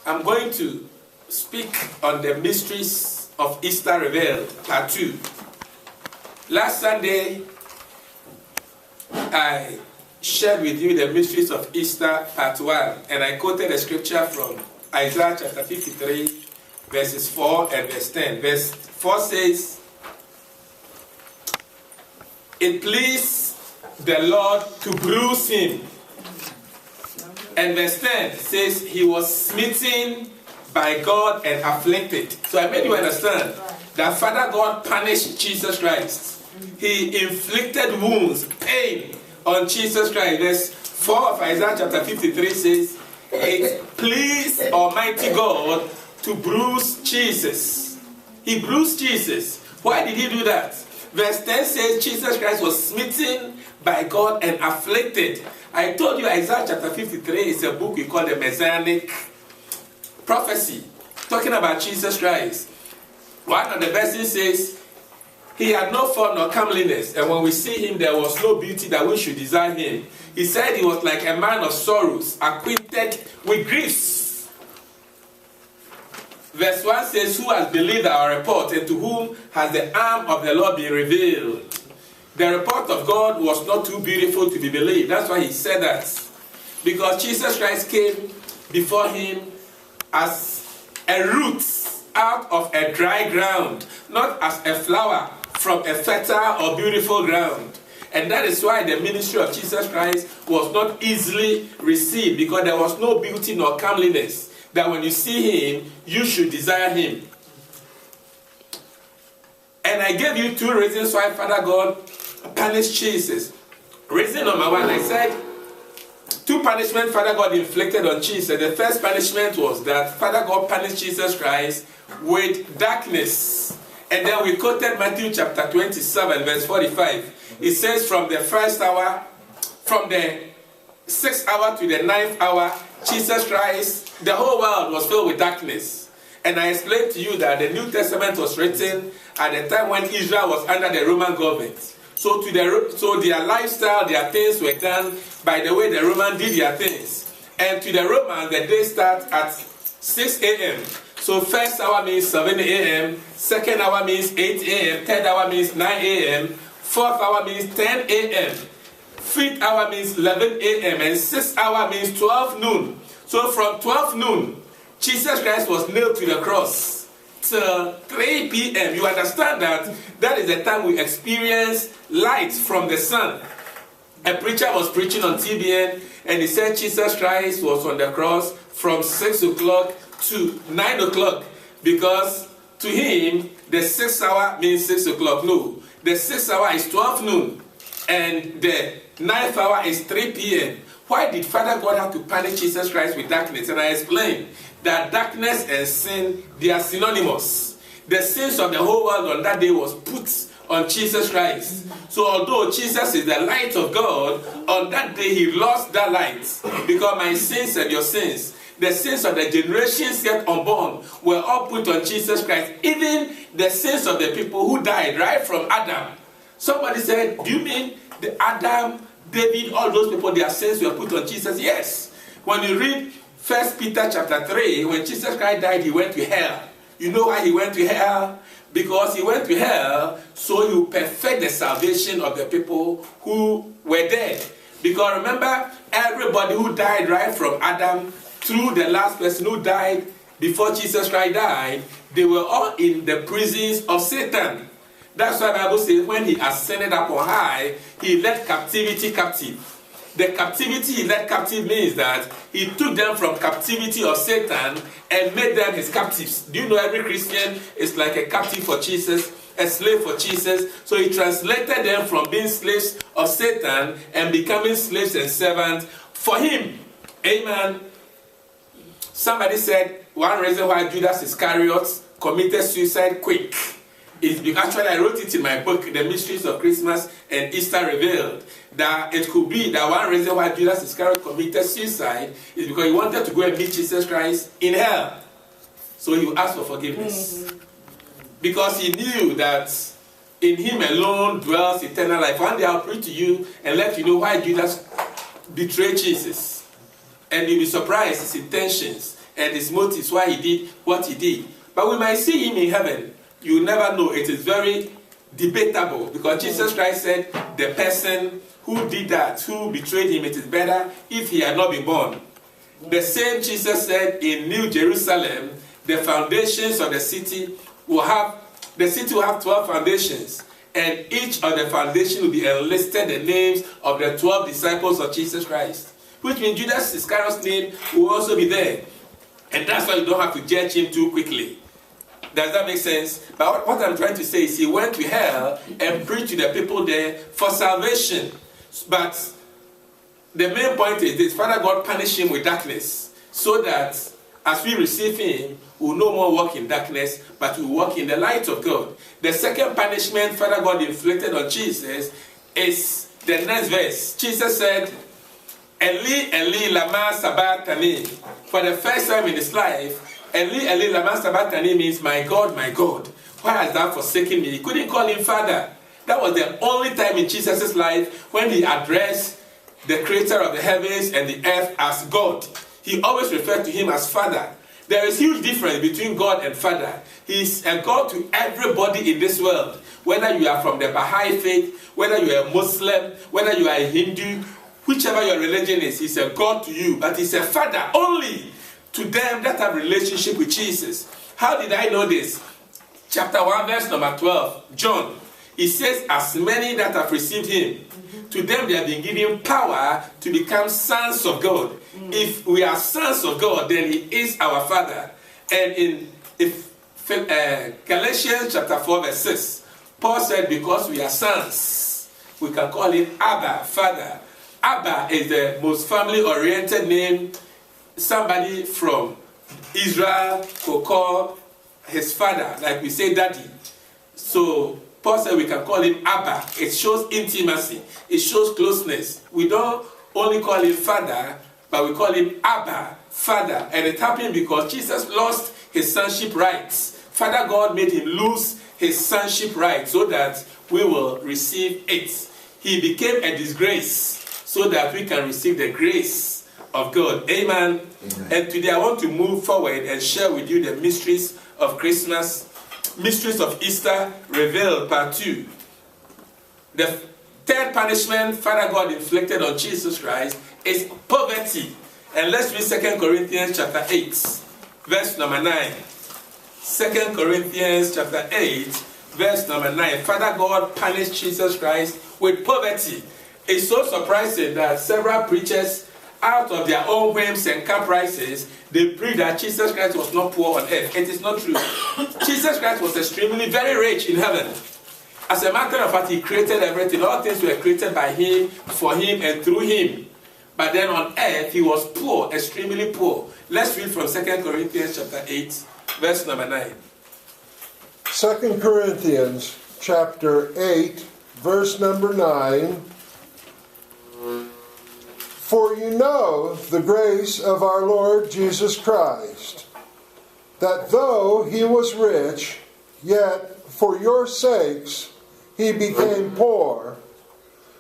I'm going to speak on the mysteries of Easter Revealed, part 2. Last Sunday, I shared with you the mysteries of Easter, part 1, and I quoted a scripture from Isaiah chapter 53, verses 4 and verse 10. Verse 4 says, "It pleased the Lord to bruise him." And verse 10 says, "He was smitten by God and afflicted." So I made you understand that Father God punished Jesus Christ. He inflicted wounds, pain on Jesus Christ. Verse 4 of Isaiah chapter 53 says, "It pleased Almighty God to bruise Jesus." He bruised Jesus. Why did he do that? Verse 10 says Jesus Christ was smitten by God and afflicted. I told you Isaiah chapter 53 is a book we call the Messianic prophecy, talking about Jesus Christ. One of the verses says, "He had no form nor comeliness, and when we see him, there was no beauty that we should desire him. He said he was like a man of sorrows, acquainted with griefs." Verse 1 says, "Who has believed our report, and to whom has the arm of the Lord been revealed?" The report of God was not too beautiful to be believed. That's why he said that. Because Jesus Christ came before him as a root out of a dry ground, not as a flower from a fertile or beautiful ground. And that is why the ministry of Jesus Christ was not easily received, because there was no beauty nor comeliness that when you see him, you should desire him. And I gave you 2 reasons why Father God punished Jesus. Reason number 1, I said 2 punishments Father God inflicted on Jesus. The first punishment was that Father God punished Jesus Christ with darkness. And then we quoted Matthew chapter 27, verse 45. It says, "From the first hour, from the 6th hour to the 9th hour, Jesus Christ, the whole world was filled with darkness." And I explained to you that the New Testament was written at the time when Israel was under the Roman government. So their lifestyle, their things were done by the way the Romans did their things. And to the Romans, the day starts at 6 a.m. So first hour means 7 a.m., second hour means 8 a.m., third hour means 9 a.m., fourth hour means 10 a.m., fifth hour means 11 a.m., and sixth hour means 12 noon. So from 12 noon, Jesus Christ was nailed to the cross till 3 p.m. You understand that is the time we experience light from the sun. A preacher was preaching on TBN, and he said Jesus Christ was on the cross from 6 o'clock to 9 o'clock, because to him, the 6th hour means 6 o'clock. No, the 6th hour is 12 noon, and the 9th hour is 3 p.m. Why did Father God have to punish Jesus Christ with darkness? And I explained that darkness and sin, they are synonymous. The sins of the whole world on that day was put on Jesus Christ. So although Jesus is the light of God, on that day he lost that light, because my sins and your sins, the sins of the generations yet unborn, were all put on Jesus Christ. Even the sins of the people who died right from Adam. Somebody said, "Do you mean the Adam, David, all those people, their sins were put on Jesus?" Yes. When you read 1 Peter chapter 3, when Jesus Christ died, he went to hell. You know why he went to hell? Because he went to hell so he would perfect the salvation of the people who were dead. Because remember, everybody who died right from Adam through the last person who died before Jesus Christ died, they were all in the prisons of Satan. That's why the Bible says when he ascended up on high, he led captivity captive. The captivity he led captive means that he took them from captivity of Satan and made them his captives. Do you know every Christian is like a captive for Jesus, a slave for Jesus? So he translated them from being slaves of Satan and becoming slaves and servants for him. Amen. Somebody said one reason why Judas Iscariot committed suicide quick is because, actually I wrote it in my book, The Mysteries of Christmas and Easter Revealed, that it could be that one reason why Judas Iscariot committed suicide is because he wanted to go and meet Jesus Christ in hell. So he asked for forgiveness. Because he knew that in him alone dwells eternal life. One day I'll preach to you and let you know why Judas betrayed Jesus. And you'll be surprised his intentions and his motives why he did what he did. But we might see him in heaven. You never know. It is very debatable, because Jesus Christ said the person who did that, who betrayed him, it is better if he had not been born. The same Jesus said in New Jerusalem, the foundations of the city will have 12 foundations, and each of the foundations will be enlisted the names of the 12 disciples of Jesus Christ, which means Judas Iscariot's name will also be there. And that's why you don't have to judge him too quickly. Does that make sense? But what I'm trying to say is he went to hell and preached to the people there for salvation. But the main point is this: Father God punished him with darkness, so that as we receive him, we will no more walk in darkness, but we will walk in the light of God. The second punishment Father God inflicted on Jesus is the next verse. Jesus said, Eli, Eli, lama sabachthani. For the first time in his life, Eli, Eli, lama sabachthani means, my God, why has thou forsaken me? He couldn't call him Father. That was the only time in Jesus' life when he addressed the creator of the heavens and the earth as God. He always referred to him as Father. There is huge difference between God and Father. He is a God to everybody in this world. Whether you are from the Baha'i faith, whether you are a Muslim, whether you are a Hindu, whichever your religion is, he's a God to you. But he's a Father only to them that have relationship with Jesus. How did I know this? Chapter 1, verse number 12. John. He says, as many that have received him, to them they have been given power to become sons of God. If we are sons of God, then he is our Father. And in Galatians chapter 4, verse 6, Paul said, because we are sons, we can call him Abba, Father. Abba is the most family-oriented name somebody from Israel could call his father, like we say daddy. So Paul said we can call him Abba. It shows intimacy. It shows closeness. We don't only call him Father, but we call him Abba, Father. And it happened because Jesus lost his sonship rights. Father God made him lose his sonship rights so that we will receive it. He became a disgrace so that we can receive the grace of God. Amen. Amen. And today I want to move forward and share with you the mysteries of Christmas, mysteries of Easter revealed, part 2. The third punishment Father God inflicted on Jesus Christ is poverty. And let's read 2 Corinthians chapter 8, verse number 9. 2 Corinthians chapter 8, verse number 9. Father God punished Jesus Christ with poverty. It's so surprising that several preachers, out of their own whims and caprices, they preach that Jesus Christ was not poor on earth. It is not true. Jesus Christ was extremely very rich in heaven. As a matter of fact, he created everything. All things were created by him, for him, and through him. But then on earth, he was poor, extremely poor. Let's read from 2 Corinthians chapter 8, verse number 9. 2 Corinthians chapter 8, verse number 9. For you know the grace of our Lord Jesus Christ, that though he was rich, yet for your sakes he became poor,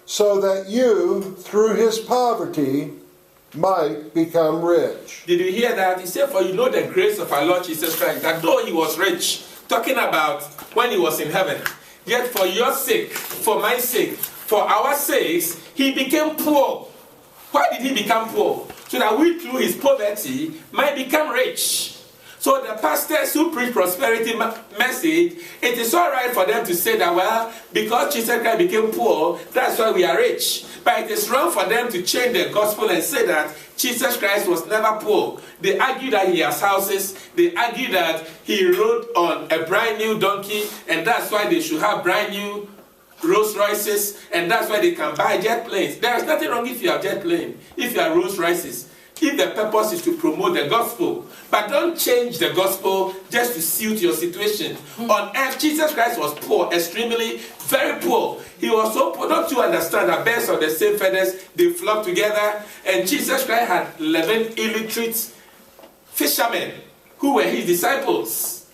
so that you, through his poverty, might become rich. Did you hear that? He said, for you know the grace of our Lord Jesus Christ, that though he was rich, talking about when he was in heaven, yet for your sake, for my sake, for our sakes, he became poor. Why did he become poor? So that we, through his poverty, might become rich. So the pastors who preach prosperity message, it is all right for them to say that, well, because Jesus Christ became poor, that's why we are rich. But it is wrong for them to change the gospel and say that Jesus Christ was never poor. They argue that he has houses. They argue that he rode on a brand new donkey, and that's why they should have brand new Rolls Royces, and that's why they can buy jet planes. There is nothing wrong if you have jet plane, if you have Rolls Royces, if the purpose is to promote the gospel. But don't change the gospel just to suit your situation. On earth, Jesus Christ was poor, extremely, very poor. He was so poor. Don't you understand that birds of the same feathers, they flock together? And Jesus Christ had 11 illiterate fishermen who were his disciples.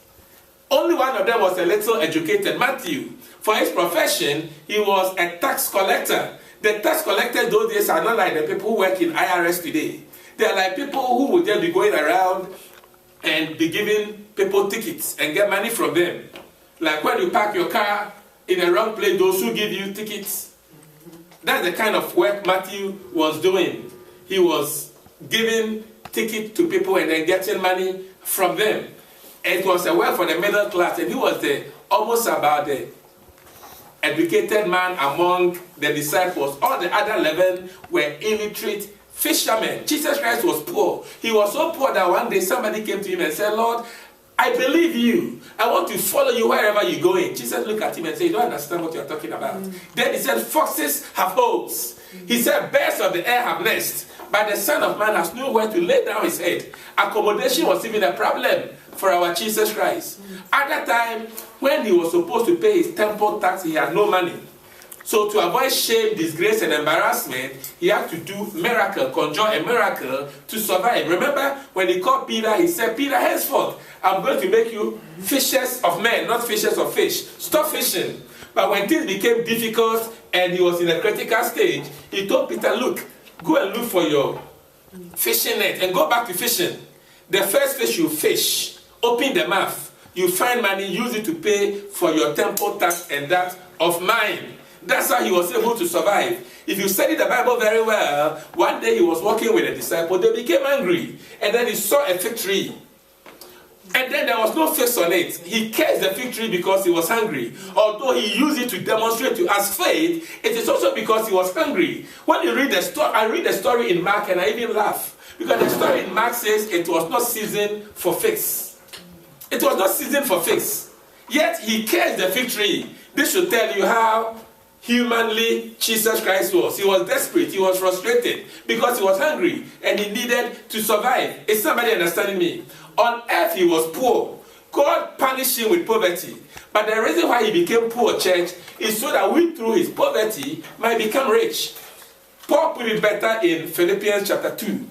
Only one of them was a little educated, Matthew. For his profession, he was a tax collector. The tax collectors those days are not like the people who work in IRS today. They are like people who would just be going around and be giving people tickets and get money from them. Like when you park your car in a wrong place, those who give you tickets. That's the kind of work Matthew was doing. He was giving tickets to people and then getting money from them. It was a work for the middle class, and he was almost about the educated man among the disciples. All the other 11 were illiterate fishermen. Jesus Christ was poor. He was so poor that one day somebody came to him and said, Lord, I believe you. I want to follow you wherever you're going. Jesus looked at him and said, you don't understand what you're talking about. Then he said, foxes have holes. He said, birds of the air have nests, but the Son of Man has nowhere to lay down his head. Accommodation was even a problem for our Jesus Christ. At that time, when he was supposed to pay his temple tax, he had no money. So to avoid shame, disgrace, and embarrassment, he had to do miracle, conjure a miracle to survive. Remember, when he called Peter, he said, Peter, henceforth, I'm going to make you fishers of men, not fishers of fish. Stop fishing. But when things became difficult and he was in a critical stage, he told Peter, look, go and look for your fishing net and go back to fishing. The first fish you fish, open the mouth, you find money, use it to pay for your temple tax and that of mine. That's how he was able to survive. If you study the Bible very well, one day he was walking with a disciple, they became angry, and then he saw a fig tree. And then there was no figs on it. He cursed the fig tree because he was hungry. Although he used it to demonstrate to us faith, it is also because he was hungry. When you read the story, I read the story in Mark and I even laugh. Because the story in Mark says it was not season for figs. It was not season for figs. Yet he cursed the fig tree. This should tell you how humanly Jesus Christ was. He was desperate. He was frustrated because he was hungry and he needed to survive. Is somebody understanding me? On earth he was poor. God punished him with poverty. But the reason why he became poor, church, is so that we through his poverty might become rich. Paul put it better in Philippians chapter 2.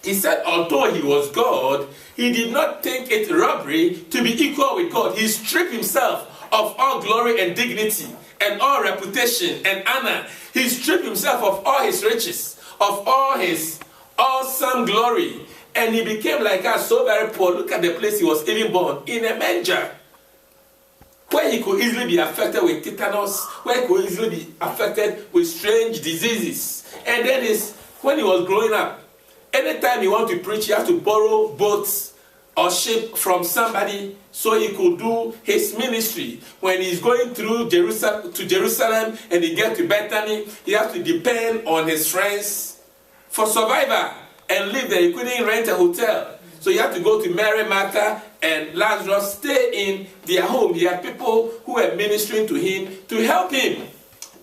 He said, although he was God, he did not think it robbery to be equal with God. He stripped himself of all glory and dignity and all reputation and honor. He stripped himself of all his riches, of all his awesome glory. And he became like us, so very poor. Look at the place he was even born, in a manger, where he could easily be affected with tetanus, where he could easily be affected with strange diseases. And then when he was growing up, anytime he wanted to preach, he had to borrow boats or ship from somebody so he could do his ministry. When he's going through Jerusalem and he gets to Bethany, he has to depend on his friends for survival and live there. He couldn't rent a hotel. So he had to go to Mary, Martha, and Lazarus, stay in their home. He had people who were ministering to him to help him.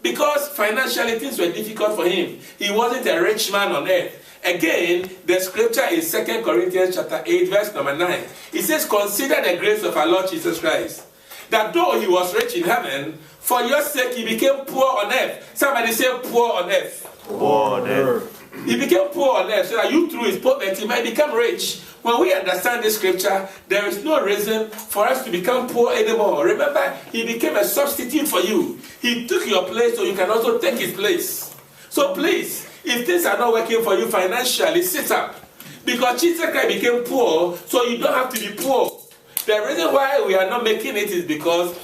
Because financially things were difficult for him. He wasn't a rich man on earth. Again, the scripture in 2 Corinthians chapter 8, verse number 9. It says, consider the grace of our Lord Jesus Christ, that though he was rich in heaven, for your sake he became poor on earth. Somebody say poor on earth. Poor on earth. He became poor on earth so that you through his poverty might become rich. When we understand this scripture, there is no reason for us to become poor anymore. Remember, he became a substitute for you. He took your place so you can also take his place. So please, if things are not working for you financially, sit up. Because Jesus Christ became poor, so you don't have to be poor. The reason why we are not making it is because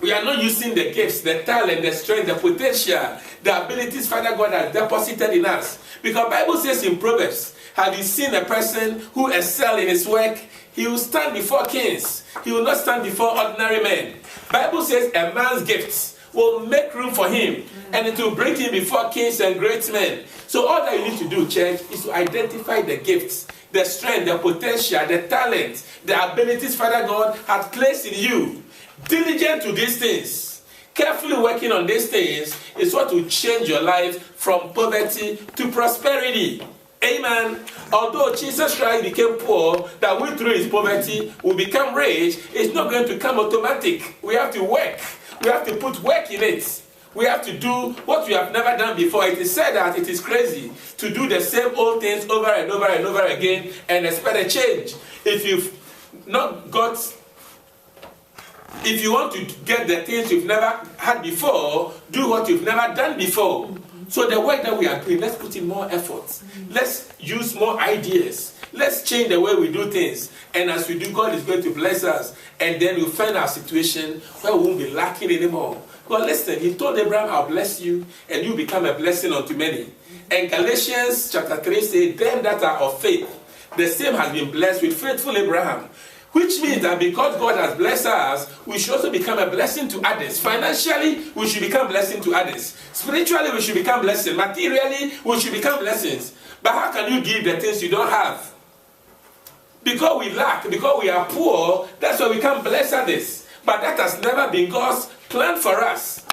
we are not using the gifts, the talent, the strength, the potential, the abilities Father God has deposited in us. Because the Bible says in Proverbs, have you seen a person who excels in his work? He will stand before kings. He will not stand before ordinary men. The Bible says a man's gifts will make room for him, and it will bring him before kings and great men. So all that you need to do, church, is to identify the gifts, the strength, the potential, the talent, the abilities Father God has placed in you. Diligent to these things, carefully working on these things is what will change your life from poverty to prosperity. Amen. Although Jesus Christ became poor, that we through his poverty will become rich, it's not going to come automatic. We have to work. We have to put work in it. We have to do what we have never done before. It is said that it is crazy to do the same old things over and over and over again and expect a change. If you want to get the things you've never had before, do what you've never done before. So the work that we are doing, let's put in more effort. Let's use more ideas. Let's change the way we do things. And as we do, God is going to bless us. And then we'll find our situation where we won't be lacking anymore. But listen, he told Abraham, I'll bless you, and you become a blessing unto many. And Galatians chapter 3 says, them that are of faith, the same has been blessed with faithful Abraham. Which means that because God has blessed us, we should also become a blessing to others. Financially, we should become blessing to others. Spiritually, we should become blessings. Materially, we should become blessings. But how can you give the things you don't have? Because we lack, because we are poor, that's why we can't bless others. But that has never been God's plan for us.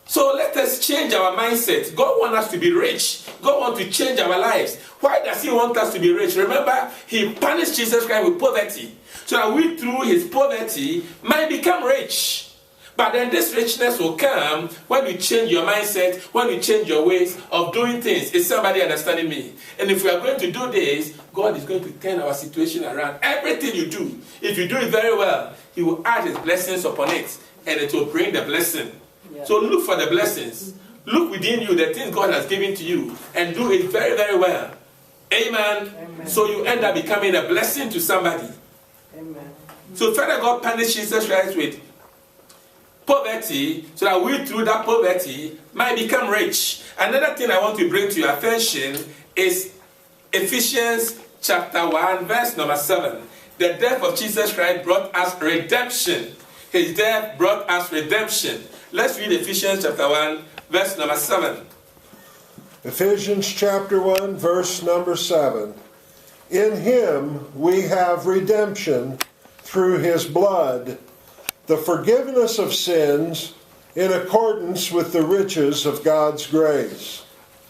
So let us change our mindset. God wants us to be rich. God wants to change our lives. Why does he want us to be rich? Remember, he punished Jesus Christ with poverty, so that we through his poverty might become rich. But then this richness will come when you change your mindset, when you change your ways of doing things. Is somebody understanding me? And if we are going to do this, God is going to turn our situation around. Everything you do, if you do it very well, he will add his blessings upon it, and it will bring the blessing. Yeah. So look for the blessings. Look within you, the things God has given to you, and do it very, very well. Amen. Amen. So you end up becoming a blessing to somebody. Amen. So Father God punished Jesus Christ with poverty, so that we through that poverty might become rich. Another thing I want to bring to your attention is Ephesians chapter 1 verse number 7. The death of Jesus Christ brought us redemption. His death brought us redemption. Let's read Ephesians chapter 1 verse number 7. Ephesians chapter 1 verse number 7. In him we have redemption through his blood, the forgiveness of sins in accordance with the riches of God's grace.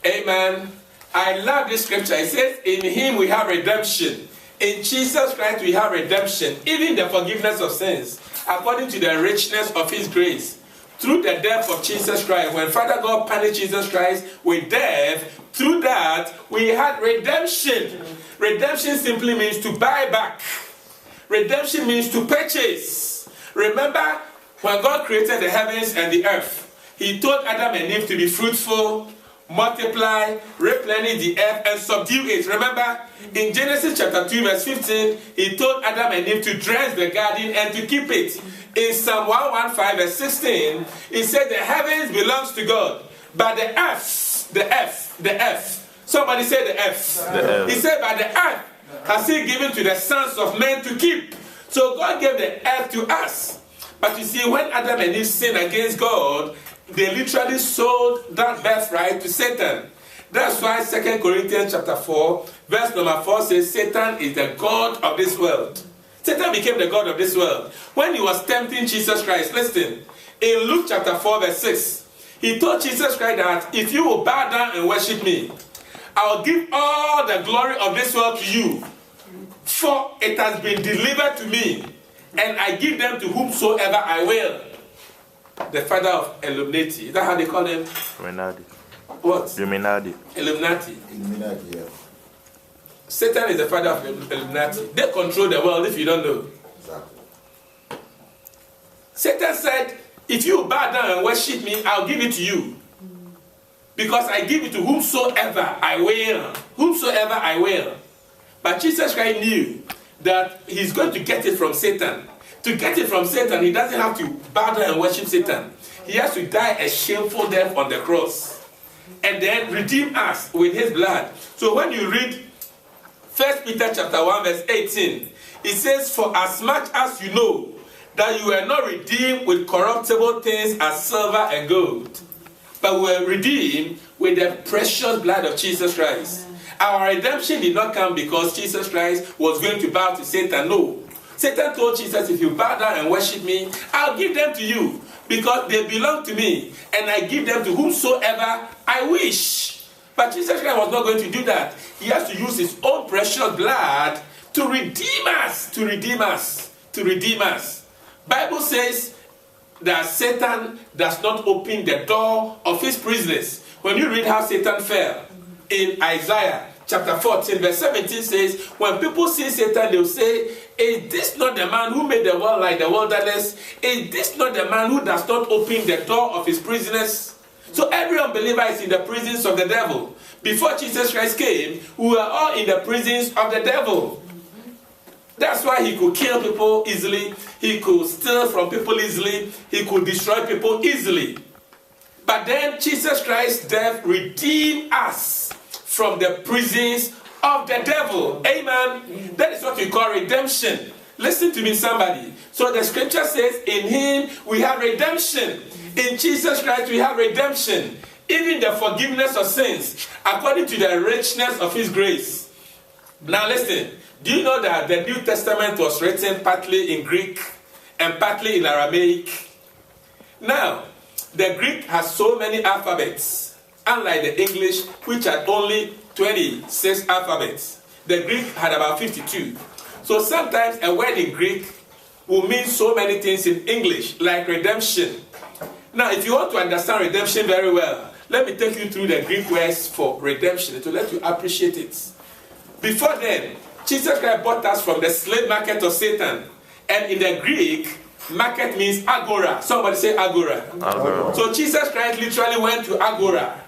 Amen. I love this scripture. It says, in him we have redemption. In Jesus Christ we have redemption, even the forgiveness of sins, according to the richness of his grace. Through the death of Jesus Christ, when Father God punished Jesus Christ with death, through that we had redemption. Redemption simply means to buy back. Redemption means to purchase. Remember, when God created the heavens and the earth, he told Adam and Eve to be fruitful, multiply, replenish the earth, and subdue it. Remember, in Genesis chapter 2 verse 15, he told Adam and Eve to dress the garden and to keep it. In Psalm 115 verse 16, he said the heavens belongs to God, but the earth, somebody say the earth. He said, but the earth has he given to the sons of men to keep. So God gave the earth to us. But you see, when Adam and Eve sinned against God, they literally sold that birthright to Satan. That's why 2 Corinthians chapter 4, verse number 4 says, Satan is the God of this world. Satan became the God of this world. When he was tempting Jesus Christ, listen, in Luke chapter 4, verse 6, he told Jesus Christ that if you will bow down and worship me, I'll give all the glory of this world to you. For it has been delivered to me, and I give them to whomsoever I will. The father of Illuminati. Is that how they call him? Illuminati. What? Illuminati. Illuminati. Illuminati, yeah. Satan is the father of Illuminati. They control the world, if you don't know. Exactly. Satan said, if you bow down and worship me, I'll give it to you. Because I give it to whomsoever I will. Whomsoever I will. But Jesus Christ knew that he's going to get it from Satan. To get it from Satan, he doesn't have to bow down and worship Satan. He has to die a shameful death on the cross. And then redeem us with his blood. So when you read 1 Peter chapter 1 verse 18, it says, for as much as you know that you were not redeemed with corruptible things as silver and gold, but were redeemed with the precious blood of Jesus Christ. Our redemption did not come because Jesus Christ was going to bow to Satan. No. Satan told Jesus, if you bow down and worship me, I'll give them to you because they belong to me, and I give them to whomsoever I wish. But Jesus Christ was not going to do that. He has to use his own precious blood to redeem us, to redeem us, to redeem us. Bible says that Satan does not open the door of his prisoners. When you read how Satan fell in Isaiah chapter 14 verse 17 says, when people see Satan, they'll say, is this not the man who made the world like the wilderness? Is this not the man who does not open the door of his prisoners? So every unbeliever is in the prisons of the devil. Before Jesus Christ came, we were all in the prisons of the devil. That's why he could kill people easily. He could steal from people easily. He could destroy people easily. But then Jesus Christ's death redeemed us from the prisons of the devil. Amen. That is what we call redemption. Listen to me, somebody. So the scripture says, in him we have redemption. In Jesus Christ we have redemption. Even the forgiveness of sins, according to the richness of his grace. Now listen. Do you know that the New Testament was written partly in Greek and partly in Aramaic? Now, the Greek has so many alphabets, unlike the English, which had only 26 alphabets. The Greek had about 52. So sometimes a word in Greek will mean so many things in English, like redemption. Now, if you want to understand redemption very well, let me take you through the Greek words for redemption to let you appreciate it. Before then, Jesus Christ bought us from the slave market of Satan. And in the Greek, market means agora. Somebody say agora. Agora. So Jesus Christ literally went to agora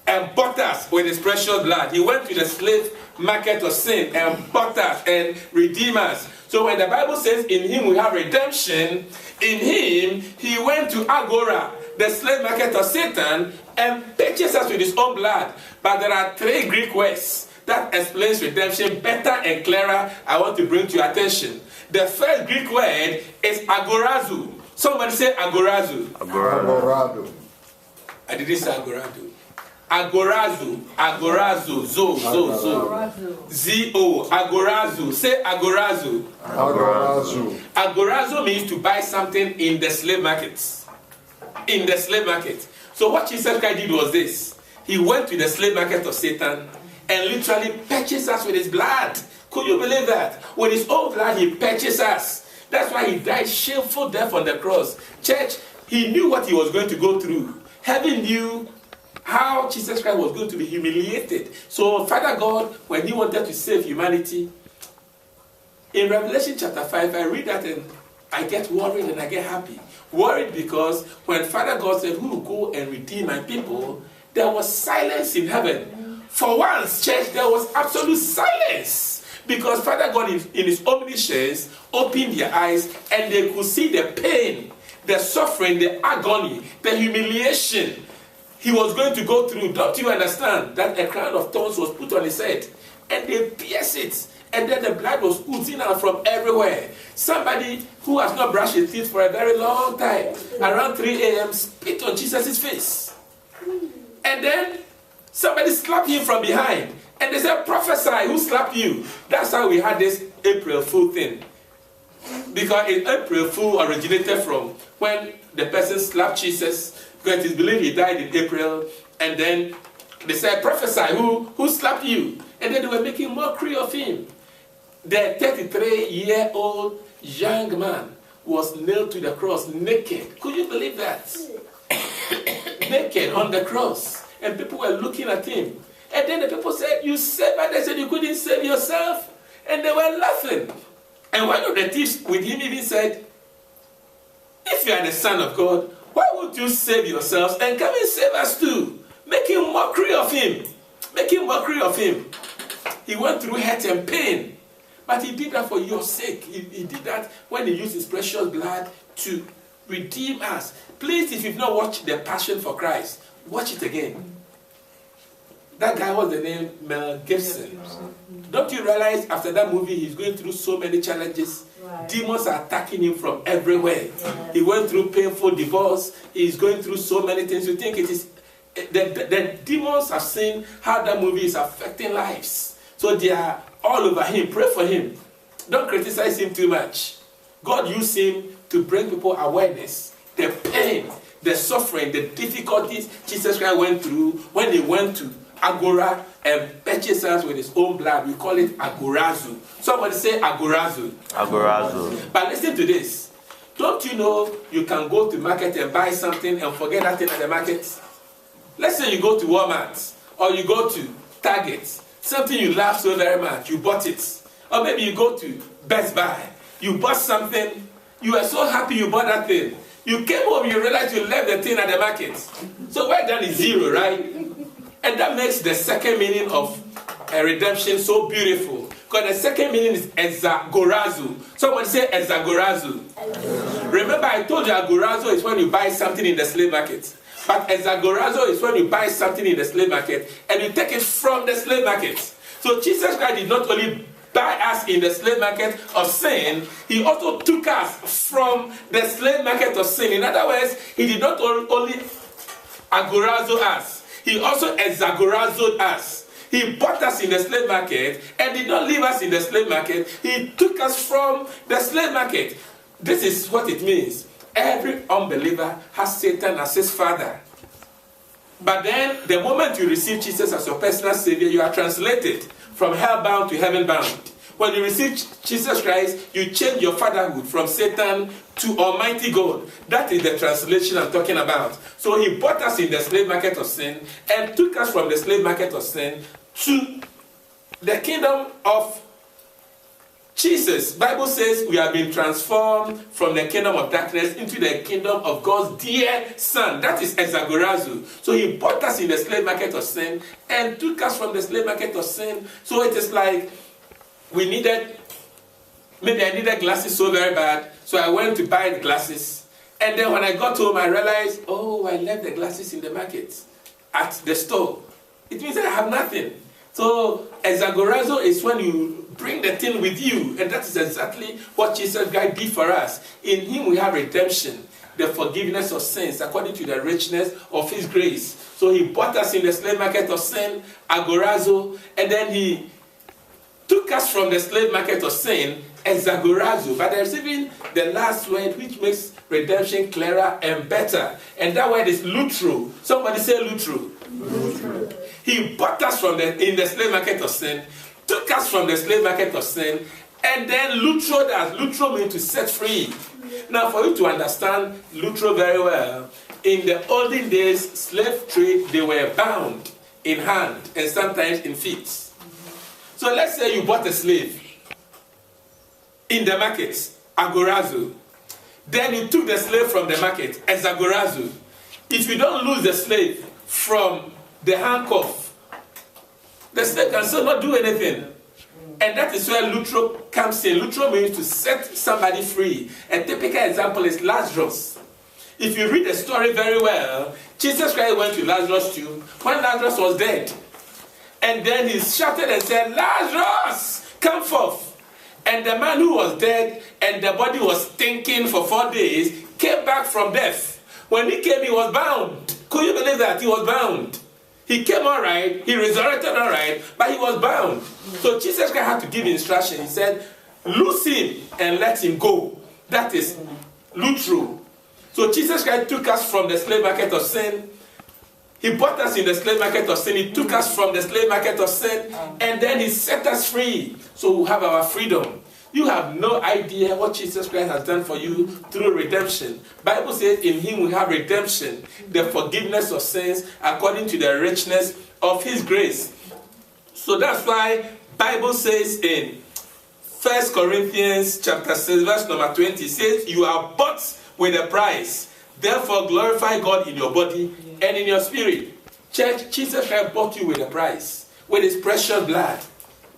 and bought us with his precious blood. He went to the slave market of sin and bought us and redeemed us. So when the Bible says in him we have redemption, in him he went to agora, the slave market of Satan, and purchased us with his own blood. But there are 3 Greek words that explains redemption better and clearer. I want to bring to your attention. The first Greek word is agorazo. Somebody say agorazo. Agorado. I didn't say agorado. Agorazo. Agorazo. Zo. Z-O. Agorazo. Say agorazo. Agorazo. Agorazo means to buy something in the slave market. In the slave market. So what Jesus Christ did was this. He went to the slave market of Satan and literally purchased us with his blood. Could you believe that? With his own blood, he purchased us. That's why he died shameful death on the cross. Church, he knew what he was going to go through. Heaven knew how Jesus Christ was going to be humiliated. So Father God, when he wanted to save humanity, in Revelation chapter 5, I read that and I get worried and I get happy. Worried because when Father God said, who will go and redeem my people, there was silence in heaven. For once, church, there was absolute silence. Because Father God, in his omniscience, opened their eyes and they could see the pain, the suffering, the agony, the humiliation he was going to go through. Don't you understand that a crown of thorns was put on his head and they pierced it, and then the blood was oozing out from everywhere? Somebody who has not brushed his teeth for a very long time, around 3 a.m., spit on Jesus' face. And then somebody slapped him from behind. And they said, prophesy, who slapped you? That's how we had this April Fool thing. Because April Fool originated from when the person slapped Jesus, because it is believed he died in April. And then they said, prophesy, who slapped you? And then they were making mockery of him. The 33-year-old young man was nailed to the cross naked. Could you believe that? Naked on the cross. And people were looking at him. And then the people said, you saved, and they said you couldn't save yourself. And they were laughing. And one of the thieves with him even said, if you are the Son of God, why would you save yourselves and come and save us too? Making mockery of him. Making mockery of him. He went through hurt and pain. But he did that for your sake. He did that when he used his precious blood to redeem us. Please, if you've not watched The Passion for Christ, watch it again. That guy was the name Mel Gibson. Don't you realize after that movie he's going through so many challenges? Right. Demons are attacking him from everywhere. Yes. He went through painful divorce. He's going through so many things. You think it is... The demons have seen how that movie is affecting lives. So they are all over him. Pray for him. Don't criticize him too much. God used him to bring people awareness. The pain, the suffering, the difficulties Jesus Christ went through when he went to Agora and purchased us with his own blood. We call it agorazo. Somebody say agorazo. Agorazo. But listen to this. Don't you know you can go to market and buy something and forget that thing at the market? Let's say you go to Walmart or you go to Target. Something you love so very much, you bought it. Or maybe you go to Best Buy. You bought something. You are so happy you bought that thing. You came home, you realized you left the thing at the market. So well done is 0, right? And that makes the second meaning of redemption so beautiful. Because the second meaning is exagorazo. Someone say exagorazo. Remember I told you agorazo is when you buy something in the slave market. But exagorazo is when you buy something in the slave market and you take it from the slave market. So Jesus Christ did not only buy us in the slave market of sin, he also took us from the slave market of sin. In other words, he did not only agorazo us, he also exagorazoed us. He bought us in the slave market and did not leave us in the slave market. He took us from the slave market. This is what it means. Every unbeliever has Satan as his father. But then, the moment you receive Jesus as your personal Savior, you are translated from hell-bound to heaven-bound. When you receive Jesus Christ, you change your fatherhood from Satan to Almighty God. That is the translation I'm talking about. So he bought us in the slave market of sin and took us from the slave market of sin to the kingdom of Jesus. Bible says we have been transformed from the kingdom of darkness into the kingdom of God's dear Son. That is exagorazo. So he bought us in the slave market of sin and took us from the slave market of sin. So it is like maybe I needed glasses so very bad, so I went to buy the glasses. And then when I got home, I realized, oh, I left the glasses in the market at the store. It means I have nothing. So exagorazo is when you bring the thing with you, and that is exactly what Jesus Christ did for us. In him we have redemption, the forgiveness of sins according to the richness of his grace. So he bought us in the slave market of sin, agorazo, and then he took us from the slave market of sin, exagorazo. But there's even the last word which makes redemption clearer and better. And that word is lutro. Somebody say lutro. Lutro. He bought us in the slave market of sin, took us from the slave market of sin, and then lutroed us. Lutro means to set free. Now for you to understand lutro very well, in the olden days, slave trade, they were bound in hand and sometimes in feet. So let's say you bought a slave in the market, agorazo. Then you took the slave from the market, exagorazo. If you don't lose the slave from the handcuff, the slave can still not do anything. And that is where lutro comes in. Lutro means to set somebody free. A typical example is Lazarus. If you read the story very well, Jesus Christ went to Lazarus' tomb when Lazarus was dead. And then he shouted and said, Lazarus, come forth. And the man who was dead and the body was stinking for 4 days came back from death. When he came, he was bound. Could you believe that? He was bound. He came all right, he resurrected all right, but he was bound. So Jesus Christ had to give instruction. He said, loose him and let him go. That is lutro. So Jesus Christ took us from the slave market of sin. He bought us in the slave market of sin. He took us from the slave market of sin. And then he set us free. So we have our freedom. You have no idea what Jesus Christ has done for you through redemption. Bible says in him we have redemption, the forgiveness of sins according to the richness of his grace. So that's why Bible says in 1 Corinthians chapter 6 verse number 20, says you are bought with a price. Therefore glorify God in your body and in your spirit. Church, Jesus Christ bought you with a price, with his precious blood.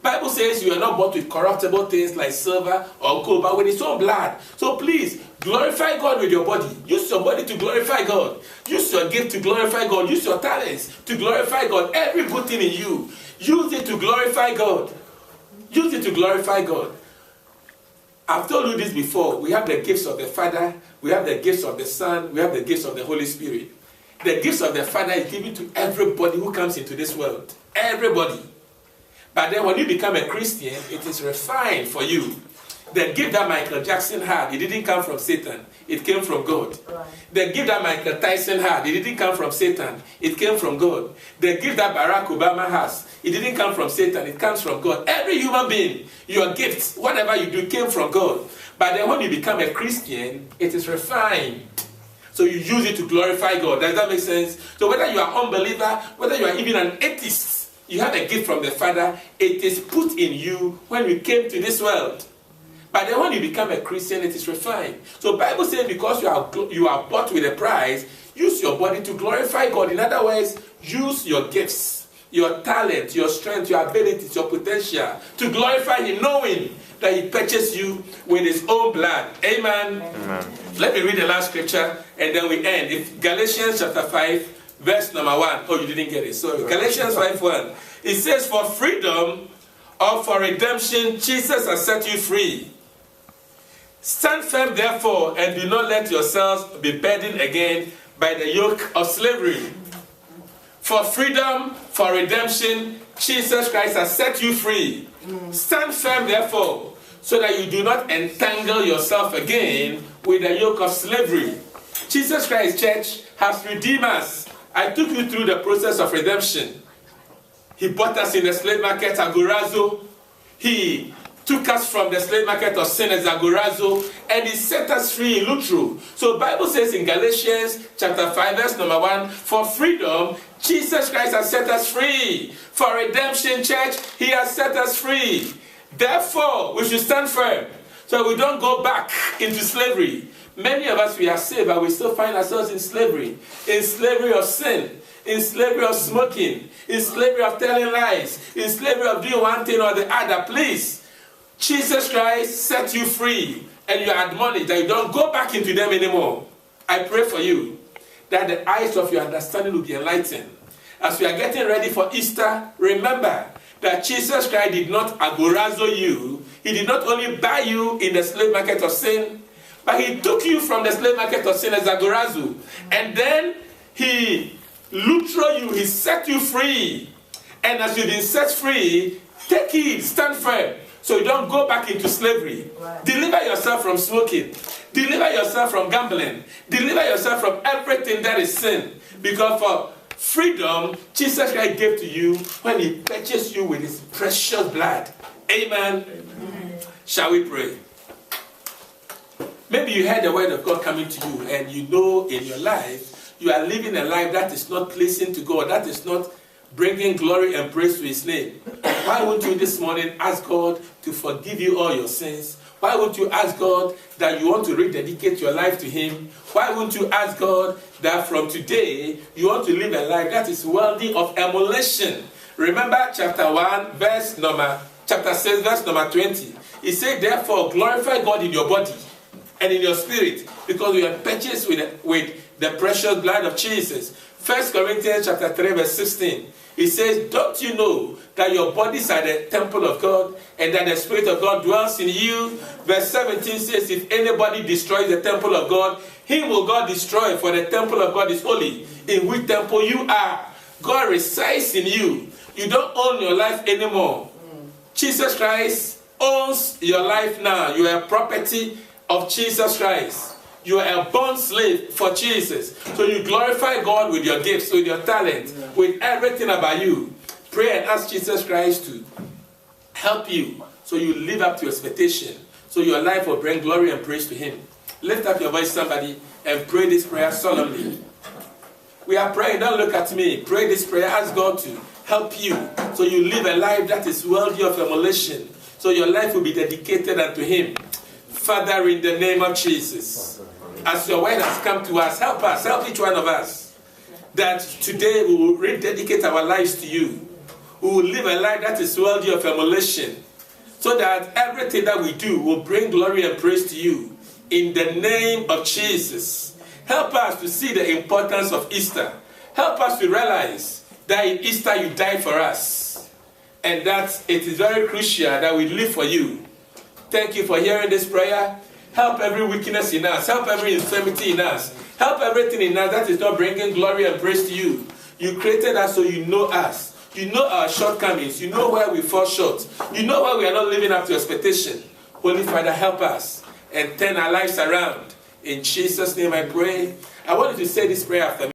Bible says you are not bought with corruptible things like silver or gold, but with his own blood. So please, glorify God with your body. Use your body to glorify God. Use your gift to glorify God. Use your talents to glorify God. Every good thing in you, use it to glorify God. Use it to glorify God. I've told you this before. We have the gifts of the Father. We have the gifts of the Son. We have the gifts of the Holy Spirit. The gifts of the Father is given to everybody who comes into this world. Everybody. But then when you become a Christian, it is refined for you. The gift that Michael Jackson had, it didn't come from Satan. It came from God. Right. The gift that Michael Tyson had, it didn't come from Satan. It came from God. The gift that Barack Obama has, it didn't come from Satan. It comes from God. Every human being, your gifts, whatever you do, came from God. But then when you become a Christian, it is refined. So you use it to glorify God. Does that make sense? So whether you are an unbeliever, whether you are even an atheist, you have a gift from the Father. It is put in you when you came to this world. But then when you become a Christian, it is refined. So Bible says because you are bought with a price, use your body to glorify God. In other words, use your gifts, your talent, your strength, your abilities, your potential to glorify Him, knowing that He purchased you with His own blood. Amen. Amen. Let me read the last scripture and then we end. If Galatians chapter 5, verse number 1. Oh, you didn't get it. Sorry. Galatians 5:1. It says, for freedom or for redemption, Jesus has set you free. Stand firm, therefore, and do not let yourselves be burdened again by the yoke of slavery. For freedom, for redemption, Jesus Christ has set you free. Stand firm, therefore, so that you do not entangle yourself again with the yoke of slavery. Jesus Christ, church, has redeemed us. I took you through the process of redemption. He bought us in the slave market, agorazo. He took us from the slave market of sin as agorazo, and He set us free in lutro. So the Bible says in Galatians chapter 5, verse number 1, for freedom, Jesus Christ has set us free. For redemption, church, He has set us free. Therefore, we should stand firm so we don't go back into slavery. Many of us, we are saved, but we still find ourselves in slavery of sin, in slavery of smoking, in slavery of telling lies, in slavery of doing one thing or the other. Please, Jesus Christ set you free, and you are admonished that you don't go back into them anymore. I pray for you that the eyes of your understanding will be enlightened. As we are getting ready for Easter, remember that Jesus Christ did not agorazo you. He did not only buy you in the slave market of sin, but He took you from the slave market of sin as agorazo. And then He lutro you, He set you free. And as you've been set free, take heed, stand firm, so you don't go back into slavery. Right. Deliver yourself from smoking. Deliver yourself from gambling. Deliver yourself from everything that is sin. Because for freedom, Jesus Christ gave to you when He purchased you with His precious blood. Amen. Amen. Shall we pray? Maybe you heard the word of God coming to you, and you know in your life, you are living a life that is not pleasing to God, that is not bringing glory and praise to His name. Why won't you this morning ask God to forgive you all your sins? Why won't you ask God that you want to rededicate your life to Him? Why won't you ask God that from today you want to live a life that is worthy of emulation? Remember chapter 6, verse number 20. It said, therefore, glorify God in your body and in your spirit, because we are purchased with the precious blood of Jesus. 1 Corinthians chapter 3, verse 16. It says, don't you know that your bodies are the temple of God and that the Spirit of God dwells in you? Verse 17 says, if anybody destroys the temple of God, him will God destroy, for the temple of God is holy, in which temple you are. God resides in you. You don't own your life anymore. Jesus Christ owns your life now. You are a property of Jesus Christ. You are a born slave for Jesus. So you glorify God with your gifts, with your talent, with everything about you. Pray and ask Jesus Christ to help you so you live up to your expectation, so your life will bring glory and praise to Him. Lift up your voice, somebody, and pray this prayer solemnly. We are praying. Don't look at me. Pray this prayer. Ask God to help you so you live a life that is worthy of emulation, so your life will be dedicated unto Him. Father, in the name of Jesus, as your word has come to us, help each one of us, that today we will rededicate our lives to you. We will live a life that is worthy of emulation, so that everything that we do will bring glory and praise to you. In the name of Jesus, help us to see the importance of Easter. Help us to realize that in Easter you died for us, and that it is very crucial that we live for you. Thank you for hearing this prayer. Help every weakness in us. Help every infirmity in us. Help everything in us that is not bringing glory and praise to you. You created us so you know us. You know our shortcomings. You know where we fall short. You know why we are not living up to expectation. Holy Father, help us and turn our lives around. In Jesus' name I pray. I want you to say this prayer after me.